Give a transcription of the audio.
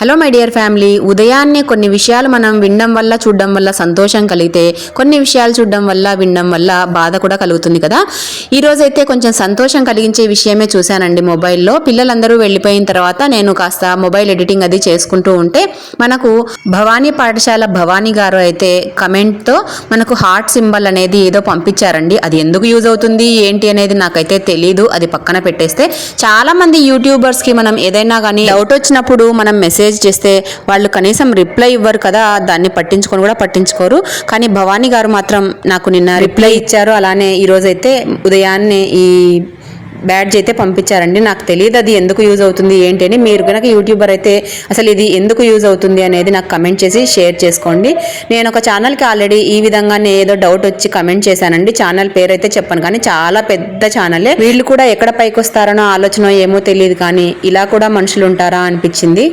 Hello my dear family, ఉదయాన్నే కొన్ని విషయాలు మనం వినడం వల్ల చూడడం వల్ల సంతోషం కలిగితే కొన్ని విషయాలు చూడడం వల్ల వినడం వల్ల బాధ కూడా కలుగుతుంది కదా. ఈరోజైతే కొంచెం సంతోషం కలిగించే విషయమే చూశానండి మొబైల్లో. పిల్లలందరూ వెళ్ళిపోయిన తర్వాత నేను కాస్త మొబైల్ ఎడిటింగ్ అది చేసుకుంటూ ఉంటే మనకు భవానీ పాఠశాల భవానీ గారు అయితే కమెంట్తో మనకు హార్ట్ సింబల్ అనేది ఏదో పంపించారండి. అది ఎందుకు యూజ్ అవుతుంది ఏంటి అనేది నాకైతే తెలీదు, అది పక్కన పెట్టేస్తే. చాలామంది యూట్యూబర్స్కి మనం ఏదైనా కానీ డౌట్ వచ్చినప్పుడు మనం మెసేజ్ చేస్తే వాళ్ళు కనీసం రిప్లై ఇవ్వరు కదా, దాన్ని పట్టించుకోరు. కానీ భవానీ గారు మాత్రం నాకు నిన్న రిప్లై ఇచ్చారు. అలానే ఈరోజైతే ఉదయాన్నే ఈ బ్యాడ్జ్ అయితే పంపించారండి. నాకు తెలియదు అది ఎందుకు యూజ్ అవుతుంది ఏంటి అని. మీరు కనుక యూట్యూబర్ అయితే అసలు ఇది ఎందుకు యూజ్ అవుతుంది అనేది నాకు కమెంట్ చేసి షేర్ చేసుకోండి. నేను ఒక ఛానల్కి ఆల్రెడీ ఈ విధంగానే ఏదో డౌట్ వచ్చి కమెంట్ చేశానండి. ఛానల్ పేరు అయితే చెప్పను కానీ చాలా పెద్ద ఛానలే. వీళ్ళు కూడా ఎక్కడ పైకి వస్తారనో ఆలోచన ఏమో తెలియదు, కానీ ఇలా కూడా మనుషులు ఉంటారా అనిపించింది.